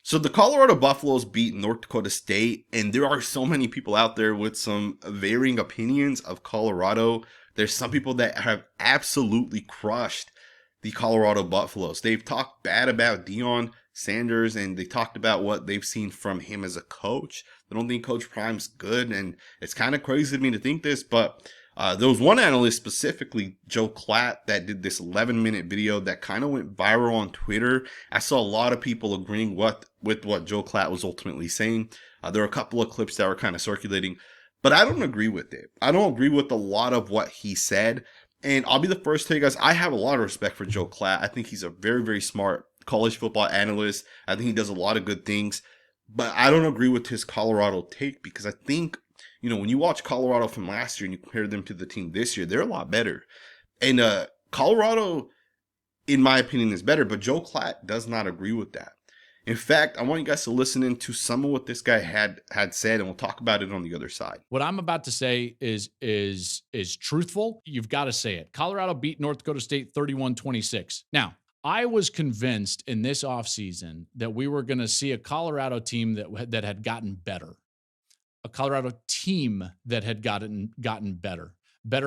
So the Colorado Buffaloes beat North Dakota State, and there are so many people out there with some varying opinions of Colorado. There's some people that have absolutely crushed the Colorado Buffaloes. They've talked bad about Deion Sanders, and they talked about what they've seen from him as a coach. They don't think Coach Prime's good, and it's kind of crazy to me to think this, but there was one analyst specifically, Joel Klatt, that did this 11-minute video that kind of went viral on Twitter. I saw a lot of people agreeing with what Joel Klatt was ultimately saying. There were a couple of clips that were kind of circulating, but I don't agree with it. I don't agree with a lot of what he said. And I'll be the first to tell you guys, I have a lot of respect for Joel Klatt. I think he's a very, very smart college football analyst. I think he does a lot of good things. But I don't agree with his Colorado take because I think, when you watch Colorado from last year and you compare them to the team this year, they're a lot better. And Colorado, in my opinion, is better, but Joel Klatt does not agree with that. In fact, I want you guys to listen into some of what this guy had said, and we'll talk about it on the other side. What I'm about to say is truthful. You've got to say it. Colorado beat North Dakota State 31-26. Now, I was convinced in this offseason that we were going to see a Colorado team that had gotten better. A Colorado team that had gotten better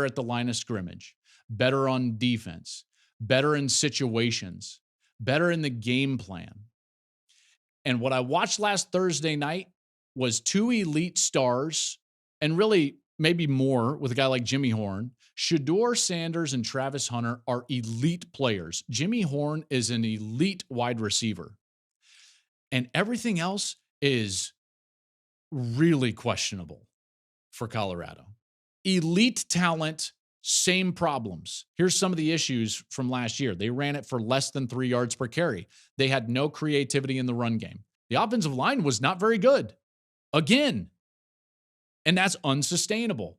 at the line of scrimmage, better on defense, better in situations, better in the game plan. And what I watched last Thursday night was two elite stars, and really maybe more with a guy like Jimmy Horn. Shedeur Sanders and Travis Hunter are elite players. Jimmy Horn is an elite wide receiver. And everything else is really questionable for Colorado. Elite talent, same problems. Here's some of the issues from last year. They ran it for less than 3 yards per carry. They had no creativity in the run game. The offensive line was not very good. Again. And that's unsustainable.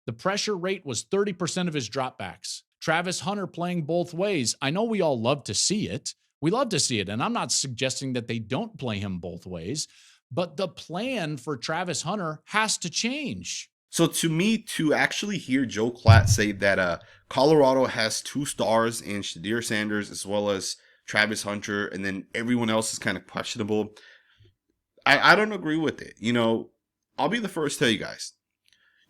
The pressure rate was 30% of his dropbacks. Travis Hunter playing both ways. I know we all love to see it. We love to see it. And I'm not suggesting that they don't play him both ways. But the plan for Travis Hunter has to change. So to me, to actually hear Joel Klatt say that Colorado has 2 stars in Shedeur Sanders as well as Travis Hunter, and then everyone else is kind of questionable, I don't agree with it. I'll be the first to tell you guys.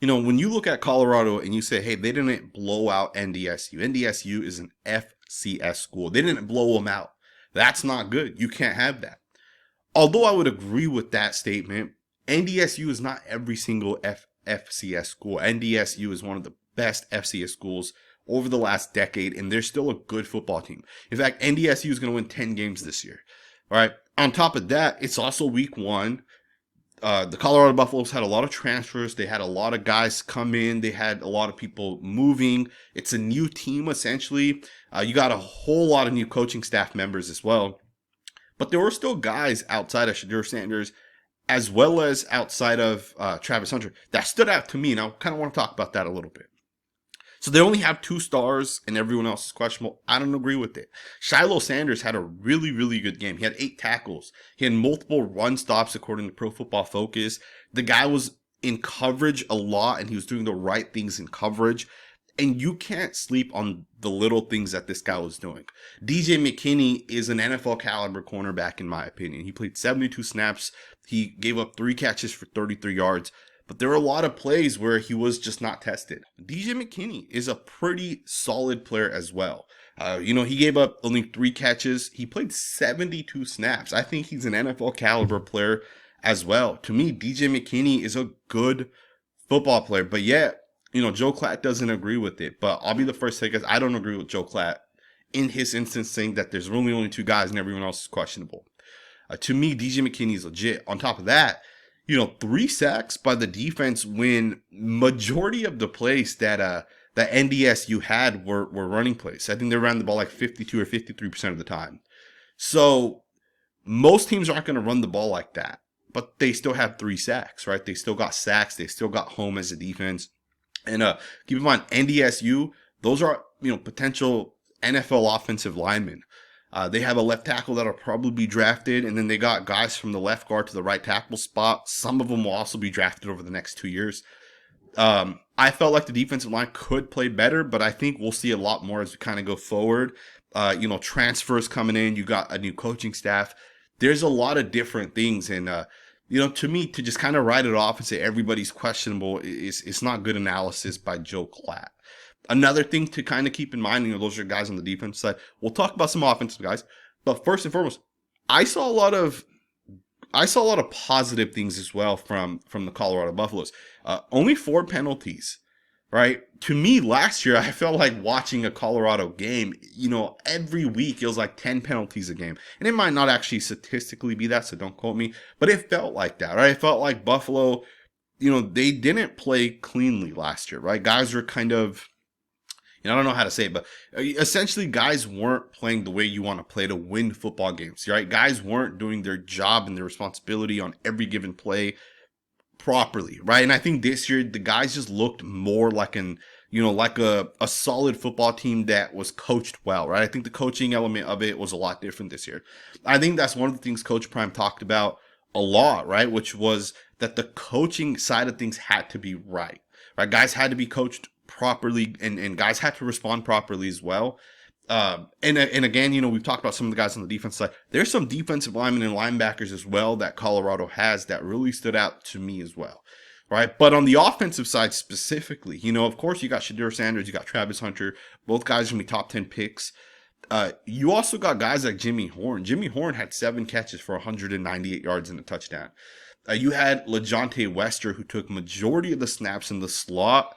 When you look at Colorado and you say, hey, they didn't blow out NDSU. NDSU is an FCS school. They didn't blow them out. That's not good. You can't have that. Although I would agree with that statement, NDSU is not every single FCS school. NDSU is one of the best FCS schools over the last decade, and they're still a good football team. In fact, NDSU is going to win 10 games this year. All right. On top of that, it's also week 1. The Colorado Buffaloes had a lot of transfers. They had a lot of guys come in. They had a lot of people moving. It's a new team, essentially. You got a whole lot of new coaching staff members as well. But there were still guys outside of Shedeur Sanders as well as outside of Travis Hunter that stood out to me, and I kind of want to talk about that a little bit. So they only have 2 stars, and everyone else is questionable. I don't agree with it. Shedeur Sanders had a really, really good game. He had 8 tackles. He had multiple run stops, according to Pro Football Focus. The guy was in coverage a lot, and he was doing the right things in coverage. And you can't sleep on the little things that this guy was doing. DJ McKinney is an NFL caliber cornerback, in my opinion. He played 72 snaps. He gave up 3 catches for 33 yards. But there were a lot of plays where he was just not tested. DJ McKinney is a pretty solid player as well. He gave up only 3 catches. He played 72 snaps. I think he's an NFL caliber player as well. To me, DJ McKinney is a good football player. But yet, Joel Klatt doesn't agree with it. But I'll be the first to say, guys, I don't agree with Joel Klatt in his instance saying that there's really only 2 guys and everyone else is questionable. To me, DJ McKinney is legit. On top of that, 3 sacks by the defense when majority of the plays that NDSU had were running plays. I think they ran the ball like 52 or 53% of the time. So most teams aren't going to run the ball like that. But they still have 3 sacks, right? They still got sacks. They still got home as a defense. And keep in mind, NDSU, those are, potential NFL offensive linemen. They have a left tackle that'll probably be drafted, and then they got guys from the left guard to the right tackle spot. Some of them will also be drafted over the next 2 years. I felt like the defensive line could play better, but I think we'll see a lot more as we kind of go forward. Transfers coming in. You got a new coaching staff. there's a lot of different things. And, to me, to just kind of write it off and say everybody's questionable it's not good analysis by Joel Klatt. Another thing to kind of keep in mind, those are guys on the defense side. We'll talk about some offensive guys, but first and foremost, I saw a lot of positive things as well from the Colorado Buffaloes. Only 4 penalties, right? To me, last year, I felt like watching a Colorado game. Every week it was like 10 penalties a game, and it might not actually statistically be that, so don't quote me. But it felt like that, right? It felt like Buffalo, they didn't play cleanly last year, right? Guys were kind of, I don't know how to say it, but essentially guys weren't playing the way you want to play to win football games, right? Guys weren't doing their job and their responsibility on every given play properly, right? And I think this year the guys just looked more like like a solid football team that was coached well, right? I think the coaching element of it was a lot different this year. I think that's one of the things Coach Prime talked about a lot, right? Which was that the coaching side of things had to be right? Guys had to be coached properly, and guys had to respond properly as well. And again, we've talked about some of the guys on the defense side. There's some defensive linemen and linebackers as well that Colorado has that really stood out to me as well, right? But on the offensive side specifically, of course you got Shedeur Sanders, you got Travis Hunter, both guys are going to be top 10 picks. You also got guys like Jimmy Horn. Jimmy Horn had 7 catches for 198 yards and a touchdown. You had LaJohntay Wester, who took majority of the snaps in the slot.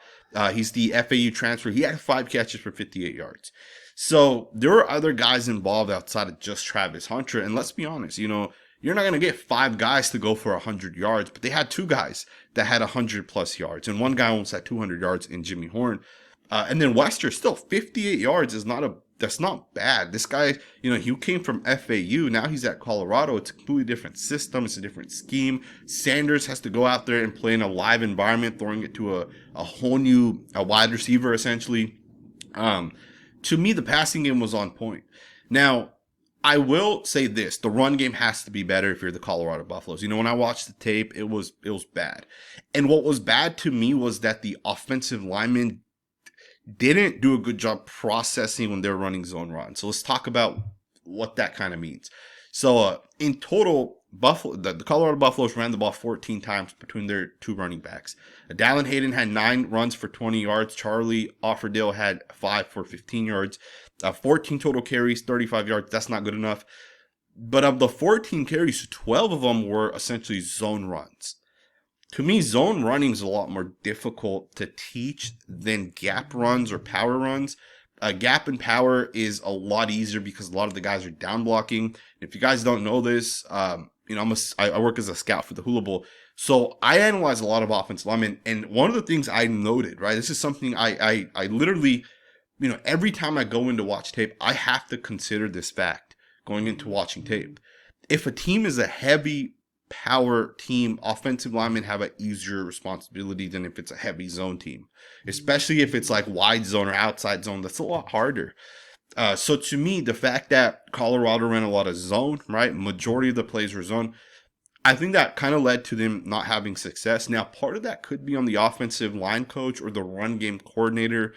He's the FAU transfer. He had 5 catches for 58 yards. So there are other guys involved outside of just Travis Hunter. And let's be honest, you're not going to get 5 guys to go for 100 yards, but they had 2 guys that had 100 plus yards. And one guy almost had 200 yards in Jimmy Horn. And then Wester, still 58 yards that's not bad. This guy, he came from FAU. Now he's at Colorado. It's a completely different system. It's a different scheme. Sanders has to go out there and play in a live environment, throwing it to a whole new wide receiver, essentially. To me, the passing game was on point. Now, I will say this. The run game has to be better if you're the Colorado Buffaloes. When I watched the tape, it was bad. And what was bad to me was that the offensive linemen didn't do a good job processing when they're running zone runs. So let's talk about what that kind of means. So in total, the Colorado Buffaloes ran the ball 14 times between their 2 running backs. Dallin Hayden had 9 runs for 20 yards. Charlie Offerdale had 5 for 15 yards. 14 total carries, 35 yards. That's not good enough. But of the 14 carries, 12 of them were essentially zone runs. To me, zone running is a lot more difficult to teach than gap runs or power runs. Gap and power is a lot easier because a lot of the guys are down blocking. If you guys don't know this, I work as a scout for the Hula Bowl. So I analyze a lot of offensive linemen. And one of the things I noted, right, this is something I literally, every time I go in to watch tape, I have to consider this fact going into watching tape. If a team is a heavy power team, offensive linemen have an easier responsibility than if it's a heavy zone team, especially if it's like wide zone or outside zone. That's a lot harder. So to me, the fact that Colorado ran a lot of zone, right, majority of the plays were zone, I think that kind of led to them not having success. Now, part of that could be on the offensive line coach or the run game coordinator.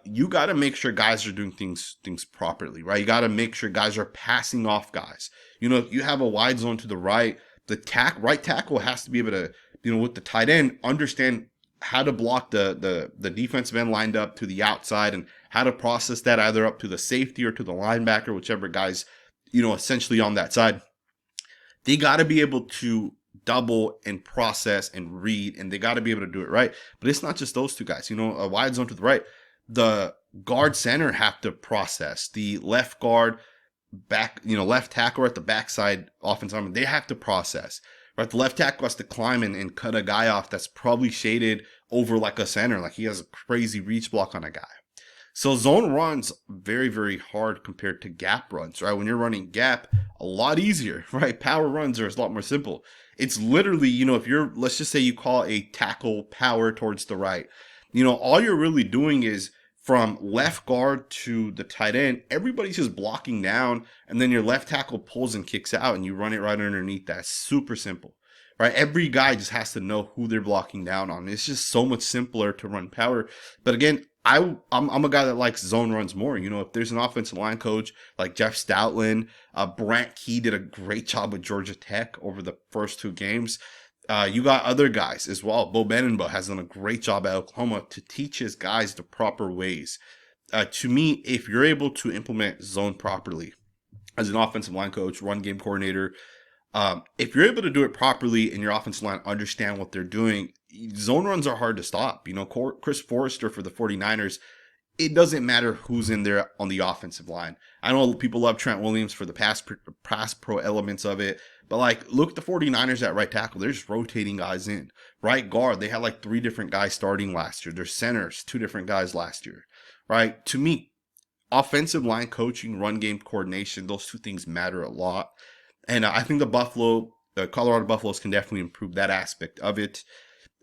You got to make sure guys are doing things properly, right? You got to make sure guys are passing off guys. If you have a wide zone to the right, the right tackle has to be able to, with the tight end, understand how to block the defensive end lined up to the outside and how to process that either up to the safety or to the linebacker, whichever guy's, essentially on that side. They got to be able to double and process and read, and they got to be able to do it right. But it's not just those 2 guys. A wide zone to the right, the guard center have to process. The left guard, left tackle at the backside offensive lineman, they have to process. Right, the left tackle has to climb and cut a guy off that's probably shaded over like a center, like he has a crazy reach block on a guy. So zone runs very, very hard compared to gap runs, right? When you're running gap, a lot easier, right? Power runs are a lot more simple. It's literally, if let's just say you call a tackle power towards the right, all you're really doing is from left guard to the tight end, everybody's just blocking down, and then your left tackle pulls and kicks out, and you run it right underneath that. Super simple, right? Every guy just has to know who they're blocking down on. It's just so much simpler to run power. But again, I'm a guy that likes zone runs more. You know, if there's an offensive line coach like Jeff Stoutland, Brant Key did a great job with Georgia Tech over the first 2 games. You got other guys as well. Bo Benenbo has done a great job at Oklahoma to teach his guys the proper ways. To me, if you're able to implement zone properly as an offensive line coach, run game coordinator, if you're able to do it properly and your offensive line understand what they're doing, zone runs are hard to stop. You know, Chris Forrester for the 49ers, it doesn't matter who's in there on the offensive line. I know people love Trent Williams for the pass pro elements of it, but like, look at the 49ers at right tackle. They're just rotating guys in. Right guard, they had like 3 different guys starting last year. Their centers, 2 different guys last year. Right? To me, offensive line coaching, run game coordination, those 2 things matter a lot. And I think the Colorado Buffaloes can definitely improve that aspect of it.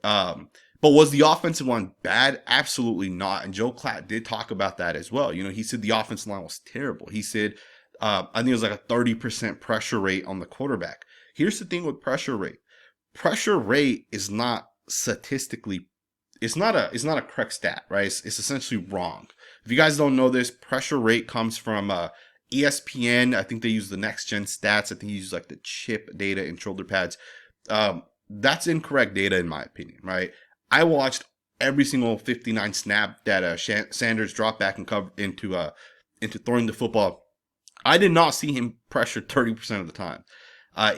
But was the offensive line bad? Absolutely not. And Joel Klatt did talk about that as well. You know, he said the offensive line was terrible. He said, I think it was like a 30% pressure rate on the quarterback. Here's the thing with pressure rate. Pressure rate is not statistically, it's not a correct stat, right? It's essentially wrong. If you guys don't know this, pressure rate comes from ESPN. I think they use the next gen stats. I think he uses like the chip data and shoulder pads. That's incorrect data in my opinion, right? I watched every single 59 snap that Sanders dropped back and covered into throwing the football. I did not see him pressure 30% of the time.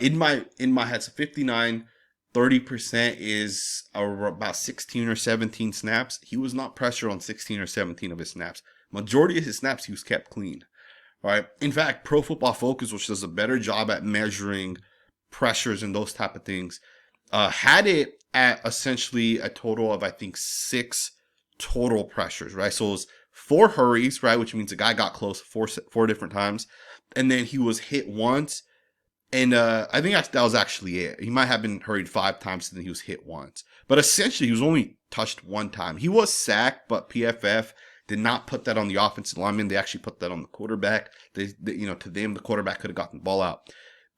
In my head, so 59, 30% is about 16 or 17 snaps. He was not pressured on 16 or 17 of his snaps. Majority of his snaps, he was kept clean. Right. In fact, Pro Football Focus, which does a better job at measuring pressures and those type of things, had it at essentially a total of, I think, 6 total pressures, right? So it was 4 hurries, right? Which means the guy got close 4 different times. And then he was hit once. And I think that was actually it. He might have been hurried 5 times and then he was hit once. But essentially, he was only touched 1 time. He was sacked, but PFF did not put that on the offensive lineman. They actually put that on the quarterback. They to them, the quarterback could have gotten the ball out.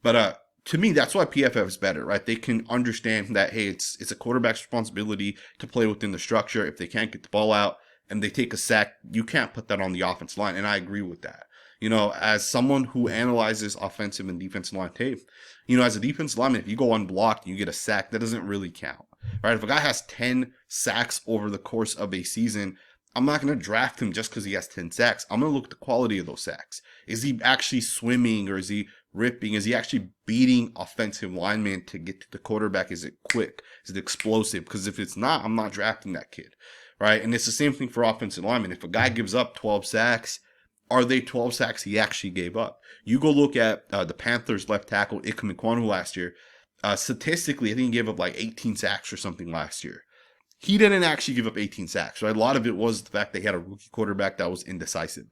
But to me, that's why PFF is better, right? They can understand that, hey, it's a quarterback's responsibility to play within the structure. If they can't get the ball out and they take a sack, you can't put that on the offensive line. And I agree with that. You know, as someone who analyzes offensive and defensive line tape, you know, as a defensive lineman, if you go unblocked and you get a sack, that doesn't really count, right? If a guy has 10 sacks over the course of a season, I'm not going to draft him just because he has 10 sacks. I'm going to look at the quality of those sacks. Is he actually swimming or is he ripping? Is he actually beating offensive linemen to get to the quarterback? Is it quick? Is it explosive? Because if it's not, I'm not drafting that kid, right? And it's the same thing for offensive linemen. If a guy gives up 12 sacks, are they 12 sacks he actually gave up? You go look at the Panthers left tackle Ikem Ekwonu last year. Statistically, I think he gave up like 18 sacks or something last year. He didn't actually give up 18 sacks, right? A lot of it was the fact they had a rookie quarterback that was indecisive.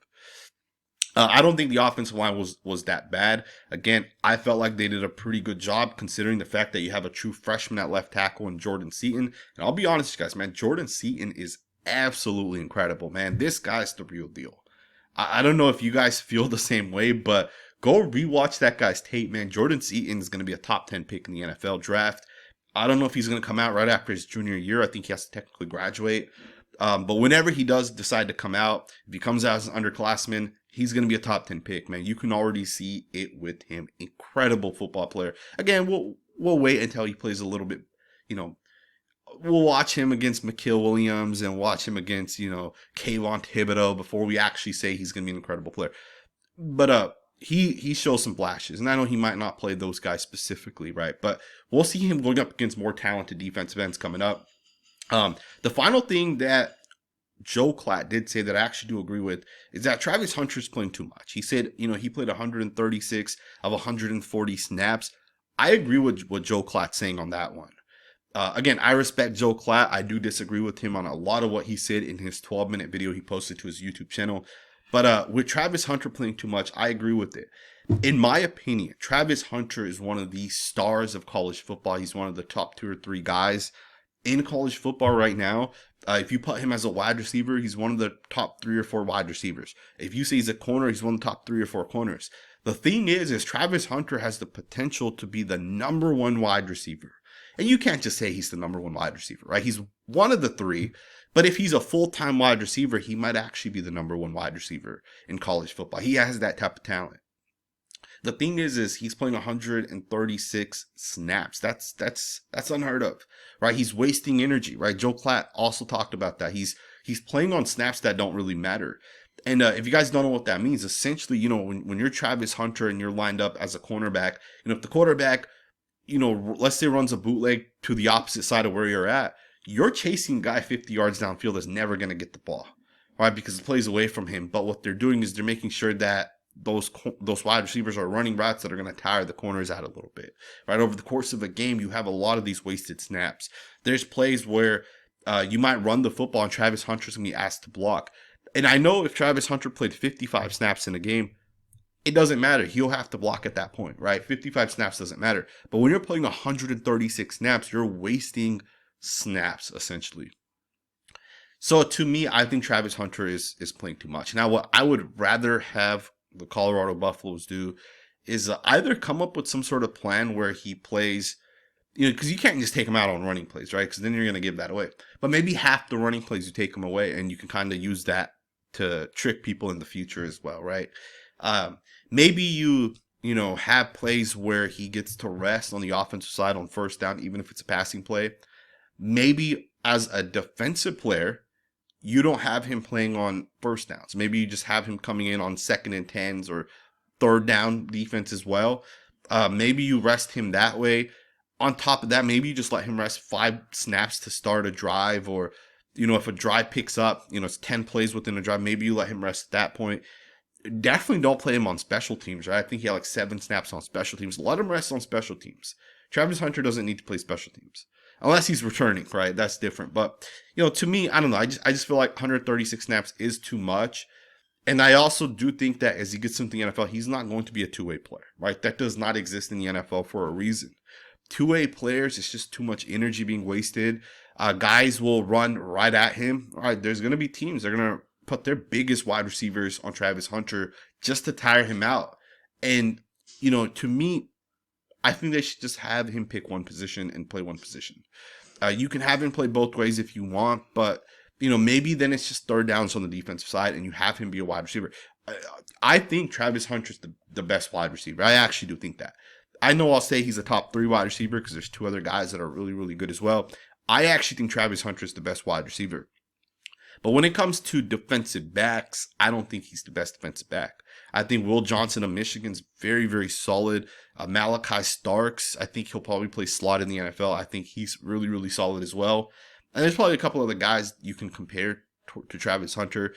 I don't think the offensive line was that bad. Again, I felt like they did a pretty good job considering the fact that you have a true freshman at left tackle in Jordan Seaton. And I'll be honest with you guys, man, Jordan Seaton is absolutely incredible, man. This guy's the real deal. I don't know if you guys feel the same way, but go rewatch that guy's tape, man. Jordan Seaton is going to be a top 10 pick in the NFL draft. I don't know if he's going to come out right after his junior year. I think he has to technically graduate. But whenever he does decide to come out, if he comes out as an underclassman, he's going to be a top 10 pick, man. You can already see it with him. Incredible football player. Again, we'll wait until he plays a little bit, you know, we'll watch him against McKill Williams and watch him against, you know, Kayvon Thibodeau before we actually say he's going to be an incredible player. But he shows some flashes, and I know he might not play those guys specifically, right? But we'll see him going up against more talented defensive ends coming up. The final thing that Joel Klatt did say that I actually do agree with is that Travis Hunter's playing too much. He said, you know, he played 136 of 140 snaps. I agree with what Joel Klatt's saying on that one. Again, I respect Joel Klatt. I do disagree with him on a lot of what he said in his 12-minute video he posted to his YouTube channel. But with Travis Hunter playing too much, I agree with it. In my opinion, Travis Hunter is one of the stars of college football. He's one of the top 2 or 3 guys in college football right now. If you put him as a wide receiver, he's one of the top 3 or 4 wide receivers. If you say he's a corner, he's one of the top 3 or 4 corners. The thing is Travis Hunter has the potential to be the number 1 wide receiver. And you can't just say he's the number one wide receiver, right? He's one of the three, but if he's a full-time wide receiver, he might actually be the number one wide receiver in college football. He has that type of talent. The thing is he's playing 136 snaps. That's unheard of, right? He's wasting energy, right? Joel Klatt also talked about that. He's playing on snaps that don't really matter. And if you guys don't know what that means, essentially, when you're Travis Hunter and you're lined up as a cornerback, if the quarterback, let's say runs a bootleg to the opposite side of where you're at, you're chasing a guy 50 yards downfield that's never going to get the ball, right? Because it plays away from him. But what they're doing is they're making sure that those wide receivers are running routes that are going to tire the corners out a little bit, right? Over the course of a game, you have a lot of these wasted snaps. There's plays where you might run the football and Travis Hunter's going to be asked to block. And I know if Travis Hunter played 55 snaps in a game, it doesn't matter. He'll have to block at that point, right? 55 snaps doesn't matter. But when you're playing 136 snaps, you're wasting snaps, essentially. So to me, I think Travis Hunter is playing too much. Now, what I would rather have the Colorado Buffaloes do is either come up with some sort of plan where he plays, because you can't just take him out on running plays, right? Because then you're going to give that away. But maybe half the running plays you take him away, and you can kind of use that to trick people in the future as well, right? Maybe you have plays where he gets to rest on the offensive side on first down, even if it's a passing play. Maybe as a defensive player, you don't have him playing on first downs. Maybe you just have him coming in on 2nd and 10s or third down defense as well. Maybe you rest him that way. On top of that, maybe you just let him rest 5 snaps to start a drive, or, if a drive picks up, it's 10 plays within a drive, maybe you let him rest at that point. Definitely don't play him on special teams, right? I think he had like 7 snaps on special teams. Let him rest on special teams. Travis Hunter doesn't need to play special teams. Unless he's returning, right? That's different. But, to me, I don't know. I just feel like 136 snaps is too much. And I also do think that as he gets into the NFL, he's not going to be a two-way player, right? That does not exist in the NFL for a reason. Two-way players, it's just too much energy being wasted. Guys will run right at him. All right, there's going to be teams. They're going to put their biggest wide receivers on Travis Hunter just to tire him out. And, to me, I think they should just have him pick one position and play one position. You can have him play both ways if you want, but, maybe then it's just third downs on the defensive side and you have him be a wide receiver. I think Travis Hunter's the best wide receiver. I actually do think that. I know I'll say he's a top 3 wide receiver because there's 2 other guys that are really, really good as well. I actually think Travis Hunter is the best wide receiver. But when it comes to defensive backs, I don't think he's the best defensive back. I think Will Johnson of Michigan's very, very solid. Malachi Starks, I think he'll probably play slot in the NFL. I think he's really, really solid as well. And there's probably a couple other guys you can compare to Travis Hunter.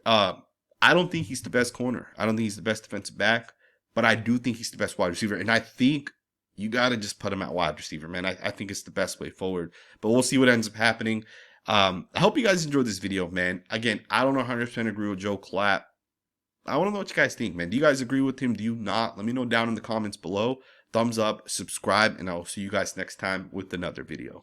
I don't think he's the best corner. I don't think he's the best defensive back. But I do think he's the best wide receiver. And I think you got to just put him at wide receiver, man. I think it's the best way forward. But we'll see what ends up happening. I hope you guys enjoyed this video, man. Again, I don't 100% agree with Joel Klatt. I want to know what you guys think, man. Do you guys agree with him? Do you not? Let me know down in the comments below. Thumbs up, subscribe, and I will see you guys next time with another video.